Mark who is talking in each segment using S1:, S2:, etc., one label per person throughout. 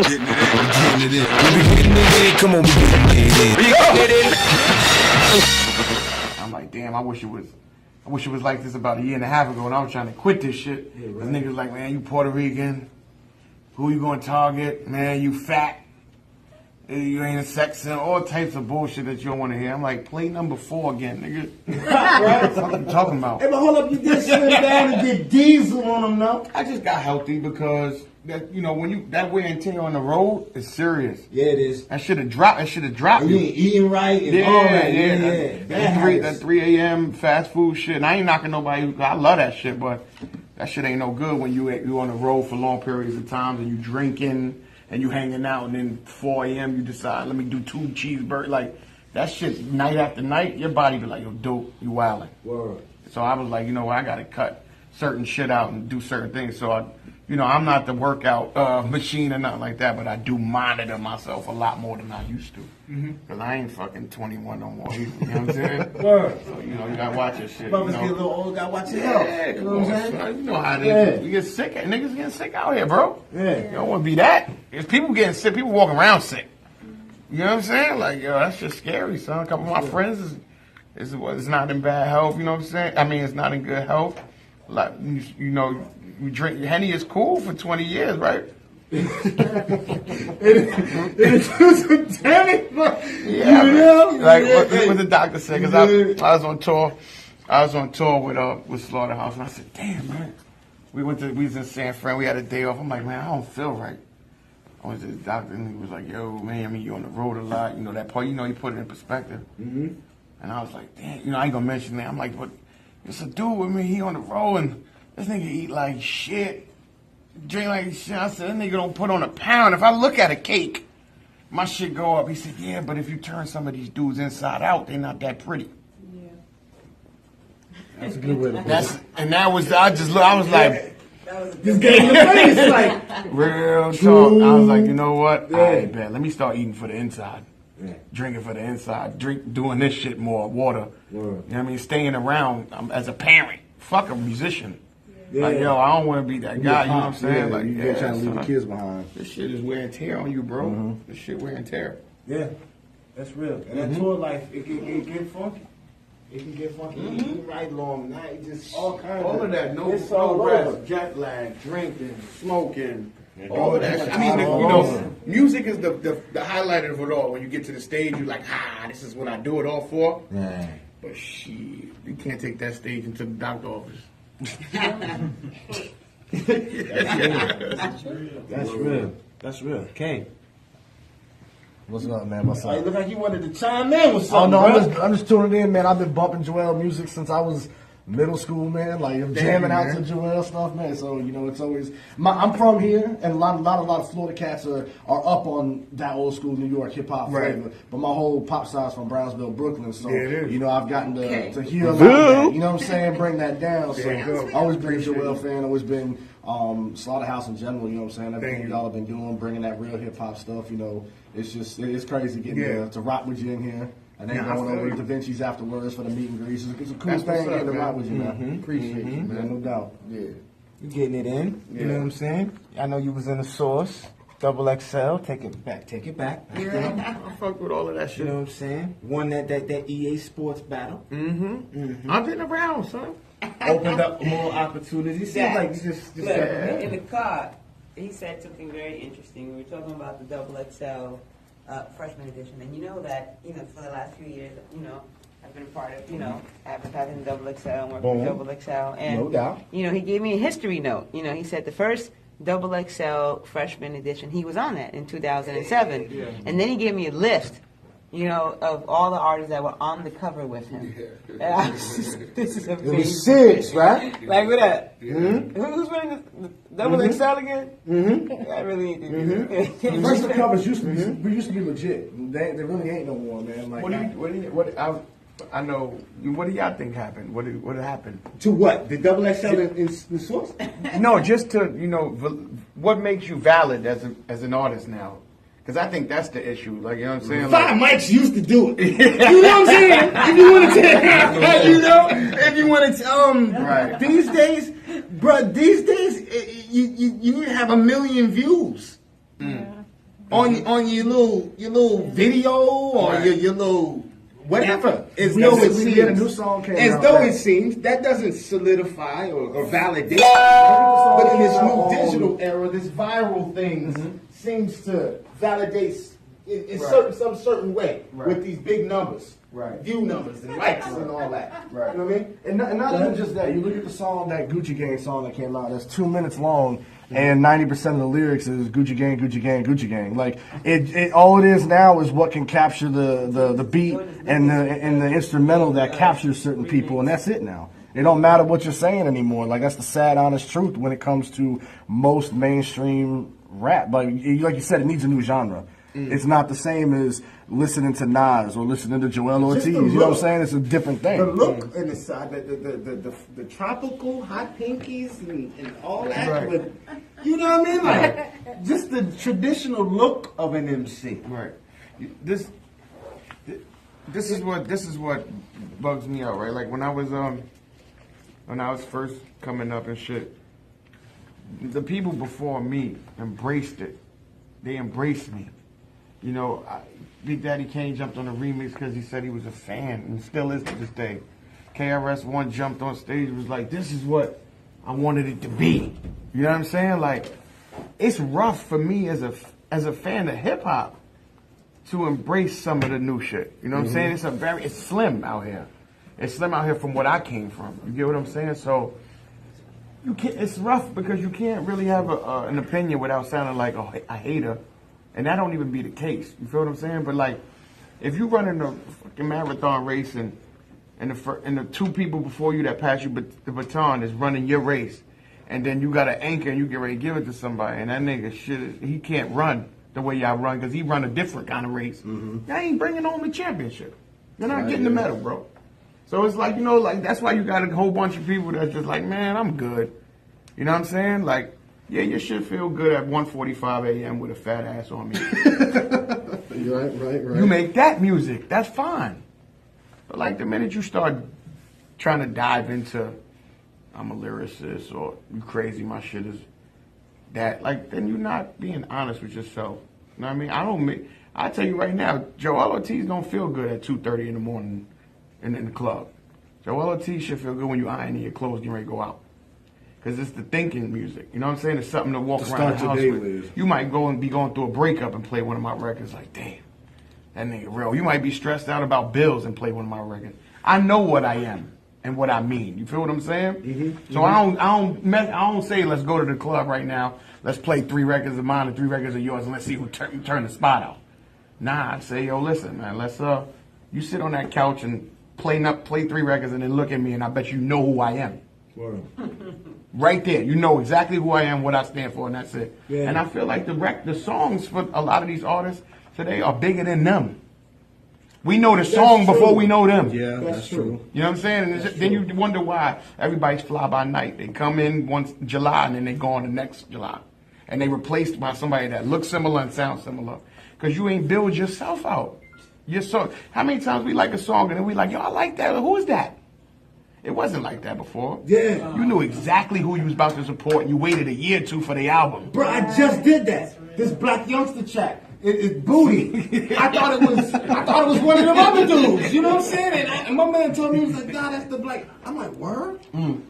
S1: getting it in. We be getting it in. Come on, we getting it in.
S2: I'm like, damn, I wish it was like this about a year and a half ago, and I was trying to quit this shit. Yeah, right. The niggas like, man, you Puerto Rican. Who you gonna target? Man, you fat. You ain't a sex symbol. All types of bullshit that you don't want to hear. I'm like, play number 4 again, nigga. Right? What are you talking about?
S3: Hey, but hold up, you did slim down and did diesel on them, though.
S2: I just got healthy because that, you know, when you that wear and tear on the road is serious.
S3: Yeah, it is.
S2: That should have dropped. That should have dropped.
S3: You ain't eating right and all that. Yeah.
S2: That 3 a.m. fast food shit. And I ain't knocking nobody. I love that shit, but that shit ain't no good when you on the road for long periods of time and you drinking and you hanging out and then 4 a.m. you decide, let me do 2 cheeseburgers. Like, that shit night after night, your body be like, yo, dope, you wildin'.
S3: Word.
S2: So I was like, you know what, I got to cut certain shit out and do certain things. So, I'm not the workout machine or nothing like that, but I do monitor myself a lot more than I used to. Because I ain't fucking 21 no more. You know what I'm saying?
S3: Word.
S2: So, you gotta watch your shit.
S3: Brothers get a little older, gotta watch your health.
S2: Yeah,
S3: you know what I'm saying?
S2: You know how it is. You get sick. Niggas getting sick out here, bro.
S3: Yeah.
S2: You don't want to be that. There's people getting sick. People walking around sick. You know what I'm saying? Like, yo, that's just scary, son. A couple of my friends is not in bad health. You know what I'm saying? I mean, it's not in good health. Like, you drink Henny is cool for 20 years, right?
S3: It is damn it,
S2: yeah, what the doctor said, because I was on tour. I was on tour with Slaughterhouse, and I said, damn, man. We was in San Fran. We had a day off. I'm like, man, I don't feel right. I went to the doctor, and he was like, yo, man, I mean, you're on the road a lot. You know, that part, you put it in perspective. And I was like, damn, I ain't gonna mention that. I'm like, but it's a dude with me. He on the road, and this nigga eat like shit. Drink like shit. I said, that nigga don't put on a pound. If I look at a cake, my shit go up. He said, yeah, but if you turn some of these dudes inside out, they're not that pretty.
S4: Yeah.
S3: That's a good way to put it.
S2: And that was, I was like,
S3: just gave me the face, like.
S2: Real talk. I was like, you know what? Yeah. I bet. Let me start eating for the inside.
S3: Yeah.
S2: Drinking for the inside. Doing this shit more. Water.
S3: Word.
S2: You know what I mean? Staying around as a parent. Fuck a musician.
S3: Yeah.
S2: Like, yo, I don't want to be that guy, you know what I'm saying?
S3: Yeah,
S2: like,
S3: you trying to leave the kids behind.
S2: This shit is wear and tear on you, bro. This shit wear and tear.
S3: Yeah, that's real. And that tour life, it can get funky. It can get funky. You right long night, just all kinds
S2: All of that, no rest, jet lag, drinking, smoking, all of that. I mean, music is the highlight of it all. When you get to the stage, you're like, this is what I do it all for.
S3: Yeah.
S2: But shit, you can't take that stage into the doctor's office.
S3: That's real. Kane.
S5: What's up, man? What's up?
S3: Hey, look like you wanted to chime in with
S5: Oh
S3: something.
S5: no, I'm just tuning in, man. I've been bumping Joell music since I was middle school, man. Like I'm jamming out to Joell stuff, man. So it's always. I'm from here, and a lot of Florida cats are up on that old school New York hip hop flavor. But my whole pop side's from Brownsville, Brooklyn. So I've gotten to hear a lot of that. You know what I'm saying? Bring that down. So always been a Joell fan. Always been Slaughterhouse in general. You know what I'm saying? Everything y'all have been doing, bringing that real hip hop stuff. It's crazy getting to rock with you in here. And then going over to Da Vinci's afterwards for the meet and greets. It's a cool thing getting to rock with you, man. Appreciate you, man. No doubt.
S3: Yeah. You getting it in. You know what I'm saying? I know you was in the Source. Double XL. Take it back.
S2: Yeah, I fuck with all of that shit.
S3: You know what I'm saying? Won that EA Sports battle.
S2: I've been around, son.
S3: Opened up more opportunities. Seems like you just
S4: Look, in the car, he said something very interesting. We were talking about the Double XL freshman edition, and you know that for the last few years, I've been a part of advertising Double XL and working with Double XL, and
S3: no doubt.
S4: He gave me a history note. He said the first Double XL freshman edition, he was on that in 2007, and then he gave me a list. Of all the artists that were on the cover with him. And I was this is amazing.
S3: It was 6, right?
S4: Like with that. Who's winning the Double XL again? I really need to do this.
S5: First covers used to be legit. They really ain't no more, man. Like,
S2: I know. What do y'all think happened? What happened?
S3: To what? The Double XL in Source?
S2: No, just to what makes you valid as an artist now? Because I think that's the issue. Like, you know what I'm saying?
S3: Five Mics used to do it. You know what I'm saying? If you want to if you want to,
S2: right.
S3: These days, bro, you need to have 1 million views. on your little video or
S2: Right.
S3: your little whatever. As
S5: We
S3: though
S5: always-
S3: it
S5: we
S3: seems,
S5: get a new song came
S3: as
S5: out,
S3: though
S5: right?
S3: it seems that doesn't solidify or validate.
S5: song
S3: But in this
S5: came out
S3: new
S5: on-
S3: digital era, this viral thing seems to validate in
S5: Right.
S3: some certain way
S5: Right.
S3: with these big numbers,
S5: Right.
S3: view numbers and likes and all that.
S5: Right.
S3: You know what I mean?
S5: And not even just that. You look at the song, that Gucci Gang song that came out. That's 2 minutes long, and 90% of the lyrics is Gucci Gang, Gucci Gang, Gucci Gang. Like it all it is now is what can capture the beat and the instrumental that captures certain people, and that's it now. It don't matter what you're saying anymore. Like that's the sad, honest truth when it comes to most mainstream rap. Like you said, it needs a new genre. It's not the same as listening to Nas or listening to Joell Ortiz.
S3: Just the
S5: You know what I'm
S3: look.
S5: saying? It's a different thing.
S3: The look and the side, the tropical hot pinkies and all that.
S2: Right.
S3: With, you know what I mean? Like just the traditional look of an MC.
S2: Right. This is what bugs me out, right? Like when I was first coming up and shit, the people before me embraced it. They embraced me. You know, Big Daddy Kane jumped on the remix because he said he was a fan and still is to this day. KRS-One jumped on stage and was like, this is what I wanted it to be. You know what I'm saying? Like, it's rough for me as a fan of hip hop to embrace some of the new shit. You know what I'm saying? It's slim out here. It's slim out here from what I came from. You get what I'm saying? So it's rough because you can't really have an opinion without sounding like a hater, and that don't even be the case. You feel what I'm saying? But like, if you run in a fucking marathon race and the two people before you that pass you the baton is running your race, and then you got an anchor and you get ready to give it to somebody, and that nigga he can't run the way y'all run because he run a different kind of race. Y'all ain't bringing home the championship. You're not getting the medal, bro. So it's like, you know, like that's why you got a whole bunch of people that's just like, man, I'm good. You know what I'm saying? Like, yeah, you should feel good at 1:45 a.m. with a fat ass on me.
S5: Right.
S2: You make that music, that's fine. But like the minute you start trying to dive into, I'm a lyricist or you crazy, my shit is that, like, then you're not being honest with yourself. You know what I mean? I tell you right now, Joell Ortiz don't feel good at 2:30 in the morning in the club. Joell Ortiz should feel good when you ironing your clothes and ready to go out. Because it's the thinking music. You know what I'm saying? It's something to walk around the house with. You might be going through a breakup and play one of my records like, damn, that nigga real. You might be stressed out about bills and play one of my records. I know what I am and what I mean. You feel what I'm saying? So I don't say let's go to the club right now. Let's play 3 records of mine and 3 records of yours and let's see who turn the spot out. Nah, I say, yo, listen, man, let's you sit on that couch and play 3 records and then look at me and I bet you know who I am.
S3: Word.
S2: Right there, you know exactly who I am, what I stand for, and that's it.
S3: Yeah.
S2: And I feel like the songs for a lot of these artists today are bigger than them. We know the song before we know them.
S5: Yeah, that's true.
S2: You know what I'm saying? And then you wonder why everybody's fly by night. They come in once July and then they go on the next July. And they replaced by somebody that looks similar and sounds similar. Because you ain't build yourself out. How many times we like a song and then we like, yo, I like that. Who is that? It wasn't like that before.
S3: Yeah.
S2: You knew exactly who you was about to support and you waited a year or 2 for the album.
S3: Bro, I just did that. This Black Youngster track. It's booty. I thought it was one of them other dudes. You know what I'm saying? And my man told me, he was like, nah, that's the Black. I'm like, word?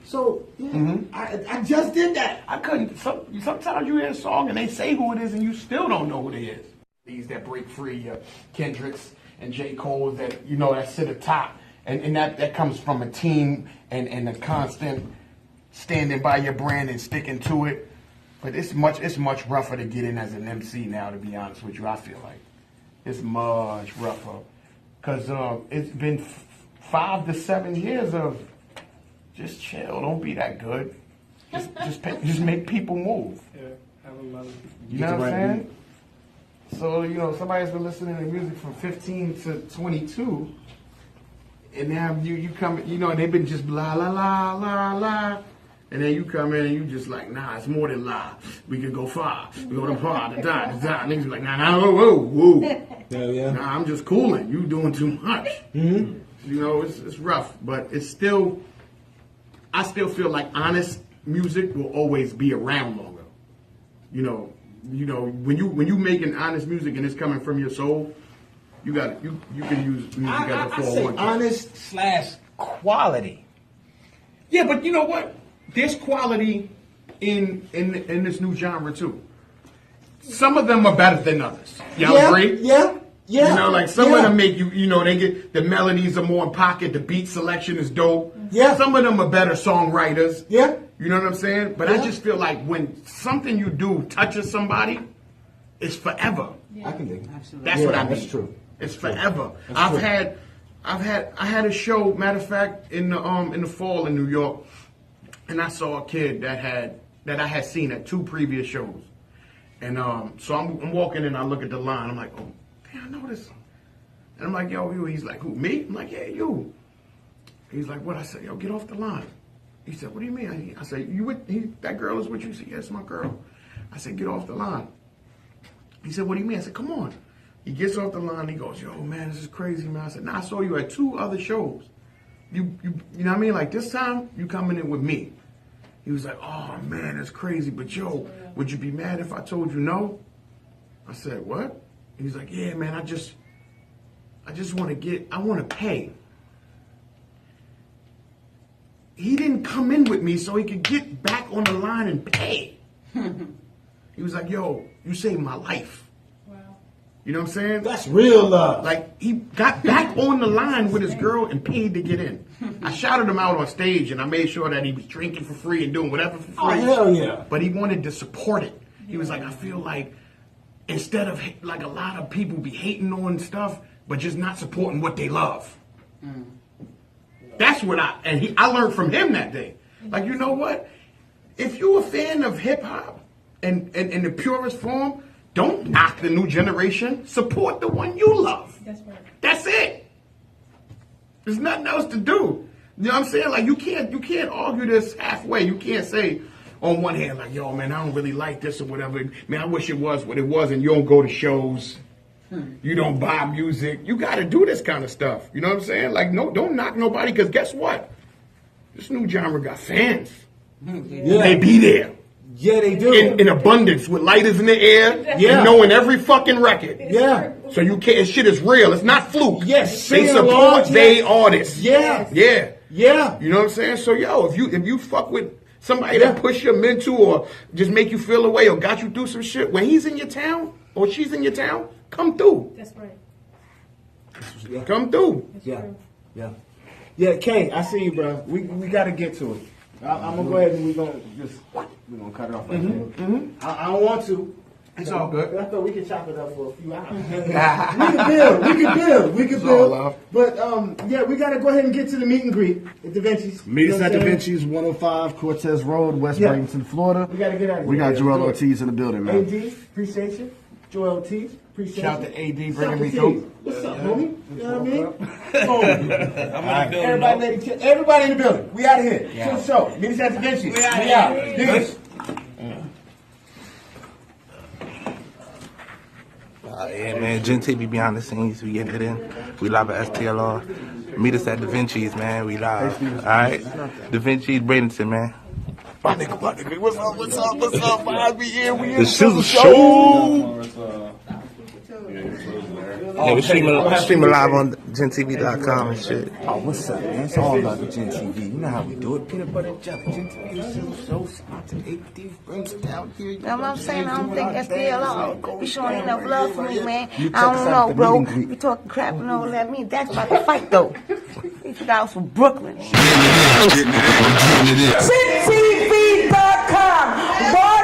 S3: So, yeah, I just did that.
S2: I couldn't. Sometimes you hear a song and they say who it is and you still don't know who it is. These that break free, Kendricks and J. Cole that, you know, that sit atop. And that comes from a team and a constant standing by your brand and sticking to it. But it's much rougher to get in as an MC now, to be honest with you, I feel like. It's much rougher. Because it's been 5 to 7 years of just chill, don't be that good. Just make people move. You know what I'm saying? So, you know, somebody's been listening to music from 15 to 22. And now you come, you know, they've been just la la la la la, and then you come in and you just like, nah, it's more than la. We can go far. We go to far, da da da. Niggas be like, nah, whoa.
S3: Yeah.
S2: Nah, I'm just cooling. You doing too much. You know, it's rough, but it's still. I still feel like honest music will always be around longer. You know, you know, when you making honest music and it's coming from your soul, you can use music as a
S3: I say
S2: 401.
S3: honest/quality.
S2: Yeah, but you know what? There's quality in this new genre too. Some of them are better than others. Y'all agree?
S3: Yeah.
S2: You know, like some of them make you know, they get the melodies are more in pocket, the beat selection is dope.
S3: Yeah.
S2: Some of them are better songwriters.
S3: Yeah.
S2: You know what I'm saying? But I just feel like when something you do touches somebody, it's forever.
S3: I can dig it.
S2: That's what I mean.
S3: That's true.
S2: It's forever.
S3: That's
S2: I
S3: true.
S2: had a show, matter of fact, in the fall in New York, and I saw a kid that I had seen at 2 previous shows. And so I'm walking and I look at the line, I'm like, oh, damn, I know this. And I'm like, yo, you. He's like, who, me? I'm like, yeah, you. He's like, what? I said, yo, get off the line. He said, what do you mean? I said, that girl is with you? He said, yes, my girl. I said, get off the line. He said, what do you mean? I said, come on. He gets off the line. He goes, yo, man, this is crazy, man. I said, nah, I saw you at 2 other shows. You know what I mean? Like this time, you coming in with me. He was like, oh, man, that's crazy. But, yo, would you be mad if I told you no? I said, what? He's like, yeah, man, I just want to pay. He didn't come in with me so he could get back on the line and pay. He was like, yo, you saved my life. Wow. You know what I'm saying?
S3: That's real love.
S2: Like, he got back on the line with his girl and paid to get in. I shouted him out on stage, and I made sure that he was drinking for free and doing whatever for free.
S3: Oh, hell yeah.
S2: But he wanted to support it. He was like, I feel like instead of, like, a lot of people be hating on stuff, but just not supporting what they love. That's what I learned from him that day. Like, you know what? If you're a fan of hip-hop and in the purest form, don't knock the new generation. Support the one you love.
S6: That's right.
S2: That's it. There's nothing else to do. You know what I'm saying? Like, you can't argue this halfway. You can't say on one hand, like, yo, man, I don't really like this or whatever. Man, I wish it was what it was, and you don't go to shows. You don't buy music. You got to do this kind of stuff. You know what I'm saying? Like, no, don't knock nobody, because guess what? This new genre got fans.
S3: Yeah.
S2: They be there.
S3: Yeah, they do.
S2: In abundance, with lighters in the air,
S3: Yeah.
S2: and knowing every fucking record.
S3: Yeah.
S2: So you can't, shit is real. It's not fluke.
S3: Yes.
S2: They
S3: Sing
S2: support
S3: along,
S2: they
S3: yeah.
S2: artists.
S3: Yeah.
S2: Yeah.
S3: Yeah.
S2: You know what I'm saying? So yo, if you fuck with somebody that push your mental or just make you feel away or got you through some shit, when he's in your town or she's in your town, come through.
S6: That's right.
S2: Come through.
S6: That's
S3: Yeah.
S6: true.
S3: Yeah. Yeah, Kay, I see you, bro. We got to get to it. I'm going to go ahead and we're going to cut it off right there. I don't want to.
S2: It's all good.
S3: I thought we could chop it up for a few hours. We could build.
S2: love.
S3: But, yeah, we got to go ahead and get to the meet and greet at Da Vinci's.
S5: Meet us
S3: You know
S5: at
S3: what
S5: Da
S3: I'm
S5: Vinci's, 105 Cortez Road, West
S3: Yeah.
S5: Bradenton, Florida.
S3: We got to get out of here.
S5: We got
S3: Yeah,
S5: Joell
S3: do it.
S5: Ortiz in the building, man.
S3: AD, appreciate you. Joell Ortiz, appreciate
S2: Shout
S3: you.
S2: out to AD
S3: What's
S2: bringing
S3: up,
S2: me
S3: Ortiz?
S2: through.
S3: What's up, homie? You know what I mean? Everybody in the building. We out of here. To the show. Meet us at Da Vinci's. We out. Peace.
S7: Yeah, man. Gen TV behind the scenes. We getting it in. We live at STLR. Meet us at Da Vinci's, man. We live. All right. Da Vinci's, Bradenton, man. My nigga. What's up? I be here. We in the Shizzle show. Yeah, we streaming live on GenTV.com and shit.
S8: Oh, what's up, man? It's all about the Gen TV. You know how we do it. Peanut butter jelly. Gen TV, show, sponsor, 8D, brings it down here.
S9: You know what I'm saying? I don't think SDLR be showing enough love for me, man.
S8: You
S9: I
S8: check us
S9: don't
S8: out
S9: know,
S8: the
S9: bro.
S8: meet and greet.
S9: You talking crap and all that. Me, that's about to fight, though. These guys from Brooklyn.
S1: Getting it in.
S9: See?